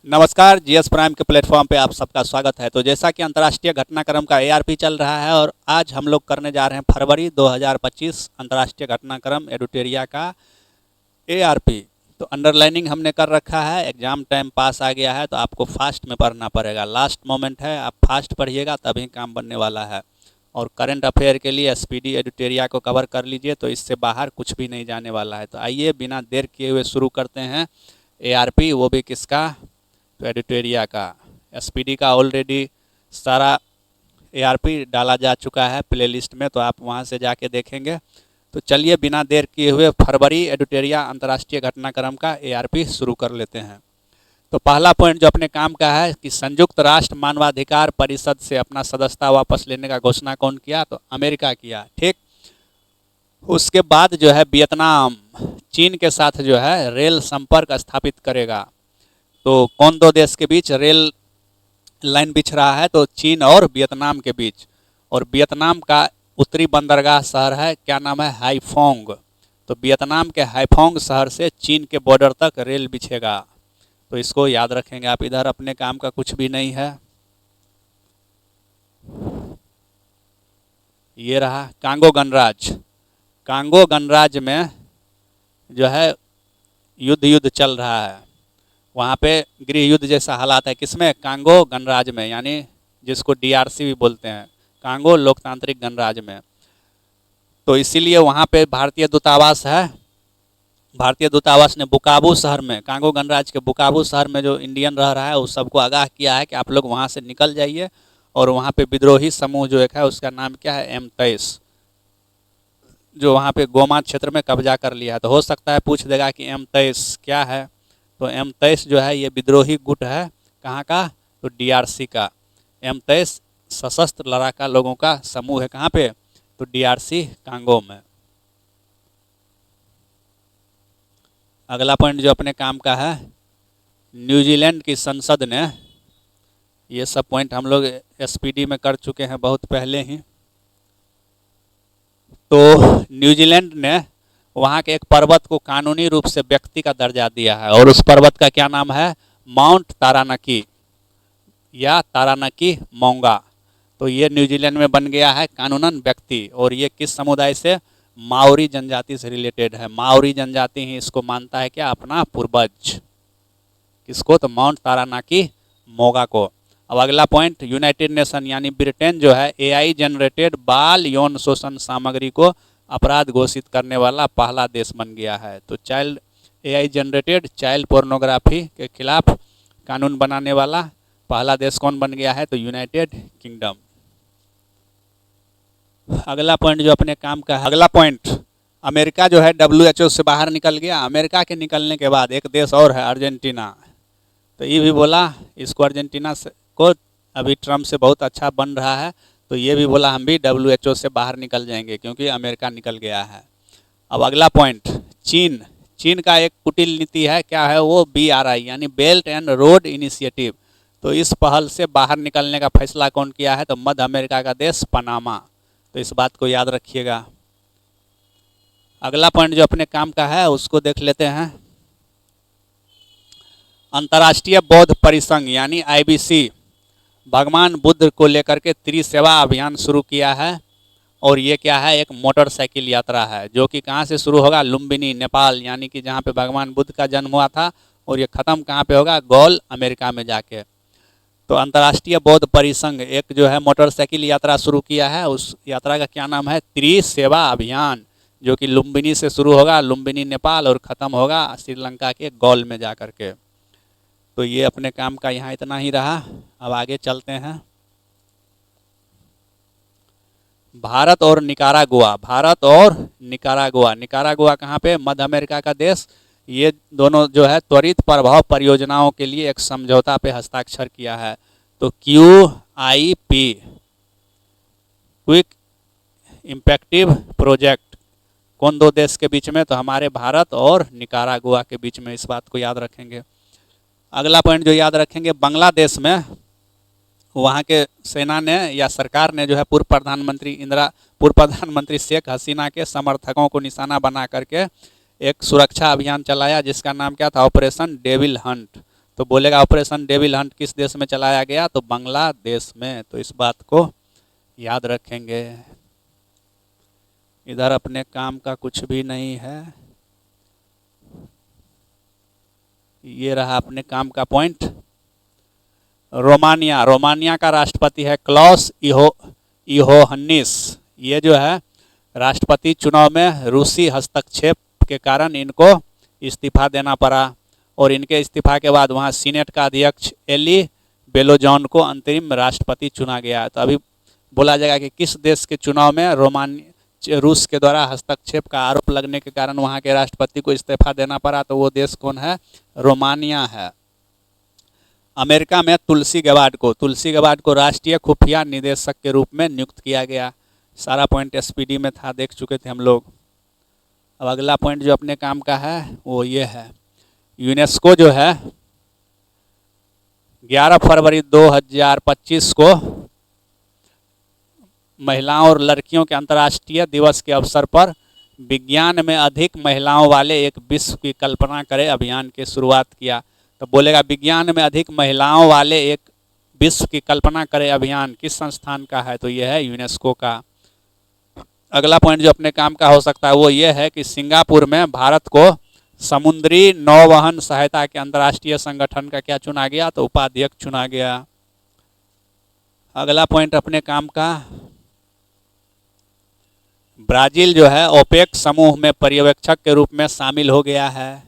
नमस्कार, GS prime के platform पे आप सबका स्वागत है। तो जैसा कि अंतर्राष्ट्रीय घटनाक्रम का एआरपी चल रहा है और आज हम लोग करने जा रहे हैं फरवरी 2025 अंतर्राष्ट्रीय घटनाक्रम एडुटेरिया का एआरपी। तो अंडरलाइनिंग हमने कर रखा है, एग्जाम टाइम पास आ गया है तो आपको फास्ट में पढ़ना पड़ेगा। लास्ट मोमेंट है, आप फास्ट पढ़िएगा तभी काम बनने वाला है। और करंट अफेयर के लिए एसपीडी एडुटेरिया को कवर कर लीजिए, तो इससे बाहर कुछ भी नहीं जाने वाला है। तो आइए बिना देर किए हुए शुरू करते हैं एआरपी, वो भी किसका, तो एडुटेरिया का। एसपीडी का ऑलरेडी सारा एआरपी डाला जा चुका है प्लेलिस्ट में, तो आप वहां से जाके देखेंगे। तो चलिए बिना देर किए हुए फरवरी एडुटेरिया अंतर्राष्ट्रीय घटनाक्रम का एआरपी शुरू कर लेते हैं। तो पहला पॉइंट जो अपने काम का है कि संयुक्त राष्ट्र मानवाधिकार परिषद से अपना सदस्यता वापस लेने का घोषणा कौन किया, तो अमेरिका किया। ठीक, उसके बाद जो है वियतनाम चीन के साथ जो है रेल संपर्क स्थापित करेगा। तो कौन दो देश के बीच रेल लाइन बिछ रहा है, तो चीन और वियतनाम के बीच। और वियतनाम का उत्तरी बंदरगाह शहर है, क्या नाम है, हाईफोंग। तो वियतनाम के हाईफोंग शहर से चीन के बॉर्डर तक रेल बिछेगा। तो इसको याद रखेंगे आप। इधर अपने काम का कुछ भी नहीं है। ये रहा कांगो गणराज्य। कांगो गणराज्य में जो है युद्ध चल रहा है। वहाँ पे गृह युद्ध जैसा हालात है। किसमें, कांगो गणराज्य में, यानी जिसको डीआरसी भी बोलते हैं, कांगो लोकतांत्रिक गणराज्य में। तो इसीलिए वहाँ पे भारतीय दूतावास है। भारतीय दूतावास ने बुकाबू शहर में, कांगो गणराज्य के बुकाबू शहर में जो इंडियन रह रहा है उस सबको आगाह किया है कि आप लोग वहाँ से निकल जाइए। और वहाँ पे विद्रोही समूह जो एक है उसका नाम क्या है, M23, जो वहाँ पे गोमा क्षेत्र में कब्जा कर लिया है। तो हो सकता है पूछ देगा कि M23 क्या है। तो M23 जो है ये विद्रोही गुट है, कहाँ का, तो डीआरसी का। M23 सशस्त्र लड़ाका लोगों का समूह है, कहाँ पे, तो डीआरसी कांगो में। अगला पॉइंट जो अपने काम का है, न्यूजीलैंड की संसद ने, ये सब पॉइंट हम लोग एसपीडी में कर चुके हैं बहुत पहले ही। तो न्यूजीलैंड ने वहाँ के एक पर्वत को कानूनी रूप से व्यक्ति का दर्जा दिया है और उस पर्वत का क्या नाम है, माउंट तारानकी या तारानकी मोंगा। तो ये न्यूजीलैंड में बन गया है कानूनन व्यक्ति। और ये किस समुदाय से, माओरी जनजाति से रिलेटेड है। माओरी जनजाति ही इसको मानता है क्या, अपना पूर्वज। किसको, तो माउंट तारानकी मोंगा को। अब अगला पॉइंट, यूनाइटेड नेशन यानी ब्रिटेन जो है एआई जनरेटेड बाल यौन शोषण सामग्री को अपराध घोषित करने वाला पहला देश बन गया है। तो child AI generated child pornography के खिलाफ कानून बनाने वाला पहला देश कौन बन गया है, तो यूनाइटेड किंगडम। अगला पॉइंट जो अपने काम का है, अगला पॉइंट, अमेरिका जो है WHO से बाहर निकल गया। अमेरिका के निकलने के बाद एक देश और है, अर्जेंटीना। तो ये भी बोला, इसको अर्जेंटीना से को अभी ट्रम्प से बहुत अच्छा बन रहा है, तो ये भी बोला हम भी WHO से बाहर निकल जाएंगे क्योंकि अमेरिका निकल गया है। अब अगला पॉइंट, चीन। चीन का एक कुटिल नीति है, क्या है वो, BRI यानी बेल्ट एंड रोड इनिशिएटिव। तो इस पहल से बाहर निकलने का फैसला कौन किया है, तो मध्य अमेरिका का देश पनामा। तो इस बात को याद रखिएगा। अगला पॉइंट जो अपने काम का है उसको देख लेते हैं। अंतर्राष्ट्रीय बौद्ध परिसंघ यानी IBC भगवान बुद्ध को लेकर के त्रिसेवा अभियान शुरू किया है। और ये क्या है, एक मोटरसाइकिल यात्रा है जो कि कहाँ से शुरू होगा, लुम्बिनी नेपाल, यानी कि जहाँ पे भगवान बुद्ध का जन्म हुआ था। और ये ख़त्म कहाँ पे होगा, गौल अमेरिका में जाके। तो अंतर्राष्ट्रीय बौद्ध परिसंघ एक जो है मोटरसाइकिल यात्रा शुरू किया है। उस यात्रा का क्या नाम है, त्रिसेवा अभियान, जो कि लुम्बिनी से शुरू होगा, लुम्बिनी नेपाल, और ख़त्म होगा श्रीलंका के गौल में जा कर के। तो ये अपने काम का यहाँ इतना ही रहा। अब आगे चलते हैं। भारत और निकारागुआ। भारत और निकारागुआ। निकारागुआ कहाँ पे, मध्य अमेरिका का देश। ये दोनों जो है त्वरित प्रभाव परियोजनाओं के लिए एक समझौता पे हस्ताक्षर किया है। तो QIP क्विक इम्पैक्टिव प्रोजेक्ट कौन दो देश के बीच में, तो हमारे भारत और निकारागुआ के बीच में। इस बात को याद रखेंगे। अगला पॉइंट जो याद रखेंगे, बांग्लादेश में वहाँ के सेना ने या सरकार ने जो है पूर्व प्रधानमंत्री शेख हसीना के समर्थकों को निशाना बना करके एक सुरक्षा अभियान चलाया जिसका नाम क्या था, ऑपरेशन डेविल हंट। तो बोलेगा ऑपरेशन डेविल हंट किस देश में चलाया गया, तो बांग्लादेश में। तो इस बात को याद रखेंगे। इधर अपने काम का कुछ भी नहीं है, ये रहा अपने काम का पॉइंट। रोमानिया, रोमानिया का राष्ट्रपति है क्लॉस इहोहन्निस। ये जो है राष्ट्रपति चुनाव में रूसी हस्तक्षेप के कारण इनको इस्तीफा देना पड़ा, और इनके इस्तीफा के बाद वहाँ सीनेट का अध्यक्ष एली बेलोजॉन को अंतरिम राष्ट्रपति चुना गया। तो अभी बोला जाएगा कि किस देश के चुनाव में रूस के द्वारा हस्तक्षेप का आरोप लगने के कारण वहाँ के राष्ट्रपति को इस्तीफा देना पड़ा, तो वो देश कौन है, रोमानिया है। अमेरिका में तुलसी गबार्ड को राष्ट्रीय खुफिया निदेशक के रूप में नियुक्त किया गया। सारा पॉइंट एसपीडी में था, देख चुके थे हम लोग। अब अगला पॉइंट जो अपने काम का है वो ये है, यूनेस्को जो है 11 फरवरी 2025 को महिलाओं और लड़कियों के अंतर्राष्ट्रीय दिवस के अवसर पर विज्ञान में अधिक महिलाओं वाले एक विश्व की कल्पना करें अभियान की शुरुआत किया। तो बोलेगा विज्ञान में अधिक महिलाओं वाले एक विश्व की कल्पना करें अभियान किस संस्थान का है, तो यह है यूनेस्को का। अगला पॉइंट जो अपने काम का हो सकता है वो ये है कि सिंगापुर में भारत को समुद्री नौवहन सहायता के अंतर्राष्ट्रीय संगठन का क्या चुना गया, तो उपाध्यक्ष चुना गया। अगला पॉइंट अपने काम का, ब्राजील जो है ओपेक समूह में पर्यवेक्षक के रूप में शामिल हो गया है।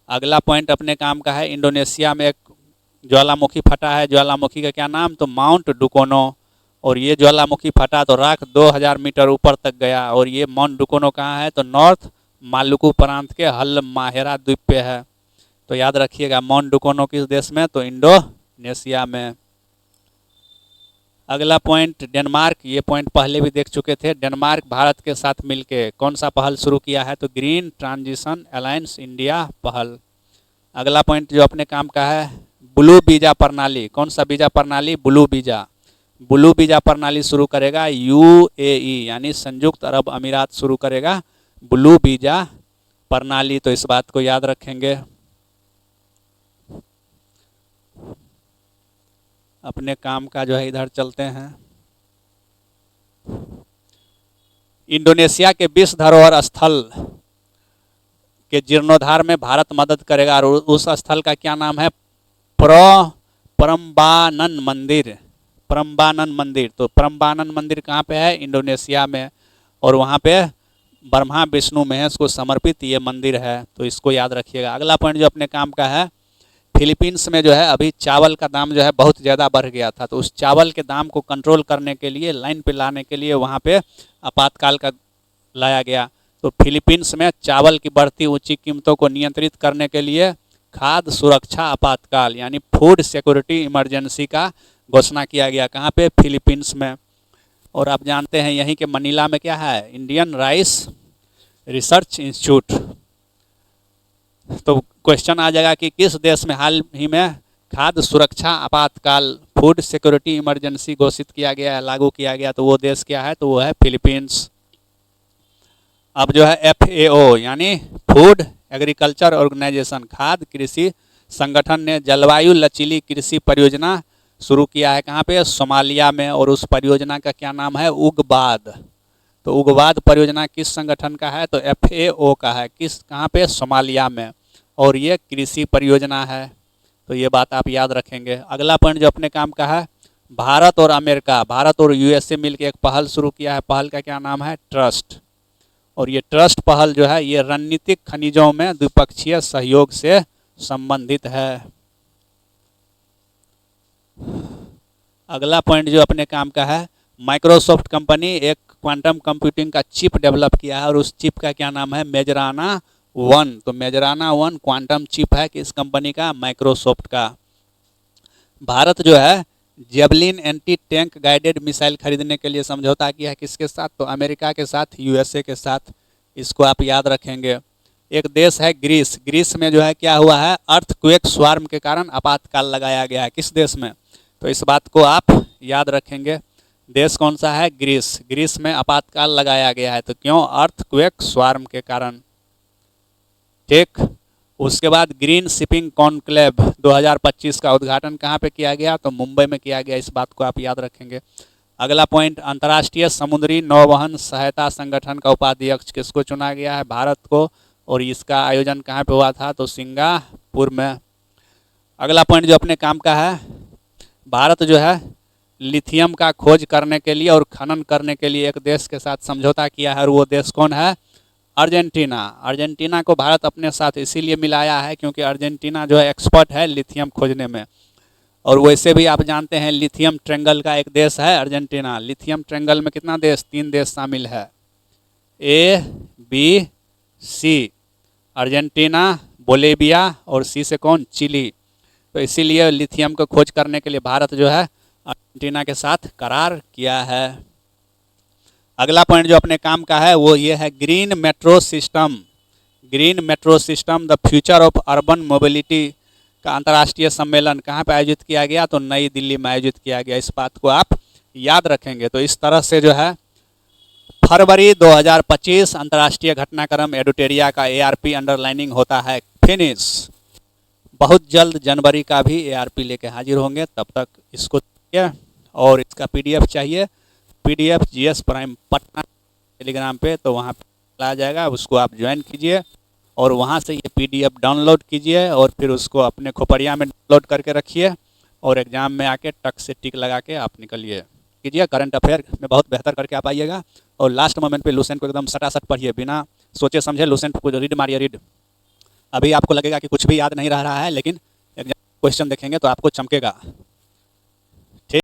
अगला पॉइंट अपने काम का है, इंडोनेशिया में एक ज्वालामुखी फटा है, ज्वालामुखी का क्या नाम, तो माउंट डुकोनो। और ये ज्वालामुखी फटा तो राख 2000 मीटर ऊपर तक गया। और ये माउंट डुकोनो कहाँ है, तो नॉर्थ मालुकू प्रांत के हल्माहेरा द्वीप पे है। तो याद रखिएगा माउंट डुकोनो किस देश में, तो इंडोनेशिया में। अगला पॉइंट डेनमार्क, ये पॉइंट पहले भी देख चुके थे। डेनमार्क भारत के साथ मिलके कौन सा पहल शुरू किया है, तो ग्रीन ट्रांजिशन अलायंस इंडिया पहल। अगला पॉइंट जो अपने काम का है, ब्लू वीजा प्रणाली, कौन सा वीजा प्रणाली, ब्लू वीजा प्रणाली शुरू करेगा यूएई यानी संयुक्त अरब अमीरात शुरू करेगा ब्लू वीजा प्रणाली। तो इस बात को याद रखेंगे। अपने काम का जो है इधर चलते हैं। इंडोनेशिया के विश्व धरोहर स्थल के जीर्णोद्धार में भारत मदद करेगा, और उस स्थल का क्या नाम है, प्रम्बानन मंदिर। तो प्रम्बानन मंदिर कहाँ पे है, इंडोनेशिया में, और वहाँ पे ब्रह्मा विष्णु महेश को समर्पित ये मंदिर है। तो इसको याद रखिएगा। अगला पॉइंट जो अपने काम का है, फिलीपींस में जो है अभी चावल का दाम जो है बहुत ज़्यादा बढ़ गया था, तो उस चावल के दाम को कंट्रोल करने के लिए, लाइन पे लाने के लिए वहाँ पे आपातकाल का लाया गया। तो फिलीपींस में चावल की बढ़ती ऊंची कीमतों को नियंत्रित करने के लिए खाद्य सुरक्षा आपातकाल यानी फूड सिक्योरिटी इमरजेंसी का घोषणा किया गया। कहाँ पे, फिलीपींस में। और आप जानते हैं यहीं के मनीला में क्या है, इंडियन राइस रिसर्च इंस्टीट्यूट। तो क्वेश्चन आ जाएगा कि किस देश में हाल ही में खाद्य सुरक्षा आपातकाल फूड सिक्योरिटी इमरजेंसी घोषित किया गया है, लागू किया गया, तो वो देश क्या है, तो वो है फिलीपींस। अब जो है FAO यानी फूड एग्रीकल्चर ऑर्गेनाइजेशन, खाद्य कृषि संगठन ने जलवायु लचीली कृषि परियोजना शुरू किया है। कहाँ पे, सोमालिया में, और उस परियोजना का क्या नाम है, उगबाद। तो उगबाद परियोजना किस संगठन का है, तो FAO का है। कहाँ पे, सोमालिया में, और ये कृषि परियोजना है। तो ये बात आप याद रखेंगे। अगला पॉइंट जो अपने काम का है, भारत और USA मिलकर एक पहल शुरू किया है। पहल का क्या नाम है, ट्रस्ट। और ये ट्रस्ट पहल जो है ये रणनीतिक खनिजों में द्विपक्षीय सहयोग से संबंधित है। अगला पॉइंट जो अपने काम का है, माइक्रोसॉफ्ट कंपनी एक क्वांटम कंप्यूटिंग का चिप डेवलप किया है, और उस चिप का क्या नाम है, मेजराना 1। तो मेजराना 1 क्वांटम चिप है किस कंपनी का, माइक्रोसॉफ्ट का। भारत जो है javelin anti tank guided missile खरीदने के लिए समझौता किया है किसके साथ, तो अमेरिका के साथ, USA के साथ। इसको आप याद रखेंगे। एक देश है ग्रीस में जो है क्या हुआ है, अर्थक्वेक स्वार्म के कारण आपातकाल लगाया गया है किस देश में, तो इस बात को आप याद रखेंगे। देश कौन सा है, ग्रीस में आपातकाल लगाया गया है, तो क्यों, अर्थक्वेक स्वार्म के कारण। ठीक। उसके बाद ग्रीन शिपिंग कॉन्क्लेव 2025 का उद्घाटन कहाँ पे किया गया, तो मुंबई में किया गया। इस बात को आप याद रखेंगे। अगला पॉइंट, अंतर्राष्ट्रीय समुद्री नौवहन सहायता संगठन का उपाध्यक्ष किसको चुना गया है, भारत को, और इसका आयोजन कहाँ पे हुआ था, तो सिंगापुर में। अगला पॉइंट जो अपने काम का है, भारत जो है लिथियम का खोज करने के लिए और खनन करने के लिए एक देश के साथ समझौता किया है, और वो देश कौन है, अर्जेंटीना। अर्जेंटीना को भारत अपने साथ इसीलिए मिलाया है क्योंकि अर्जेंटीना जो है एक्सपर्ट है लिथियम खोजने में। और वैसे भी आप जानते हैं लिथियम ट्रेंगल का एक देश है अर्जेंटीना। लिथियम ट्रेंगल में कितना देश, 3 देश शामिल है, A B C, Argentina, Bolivia और सी से कौन, चिली। तो इसीलिए लिथियम को खोज करने के लिए भारत जो है अर्जेंटीना के साथ करार किया है। अगला पॉइंट जो अपने काम का है वो ये है, green metro system. Green metro system the future of urban mobility का अंतर्राष्ट्रीय सम्मेलन कहाँ पे आयोजित किया गया, तो नई दिल्ली में आयोजित किया गया। इस बात को आप याद रखेंगे। तो इस तरह से जो है फरवरी 2025 अंतर्राष्ट्रीय घटनाक्रम एडुटेरिया का ARP अंडरलाइनिंग होता है फिनिश। बहुत जल्द जनवरी का भी ARP लेके हाजिर होंगे। तब तक इसको और इसका PDF चाहिए, PDF GS prime Patna Telegram पे, तो वहाँ पे आ जाएगा, उसको आप ज्वाइन कीजिए और वहाँ से ये PDF डाउनलोड कीजिए और फिर उसको अपने खोपड़िया में डाउनलोड करके रखिए और एग्ज़ाम में आके टक से टिक लगा के आप निकलिए कीजिए। करंट अफेयर में बहुत बेहतर करके आप आइएगा और लास्ट मोमेंट पे लुसेंट को एकदम सटासट पढ़िए, बिना सोचे समझे लुसेंट को रीड मारिए, रीड। अभी आपको लगेगा कि कुछ भी याद नहीं रह रहा है, लेकिन एग्जाम क्वेश्चन देखेंगे तो आपको चमकेगा।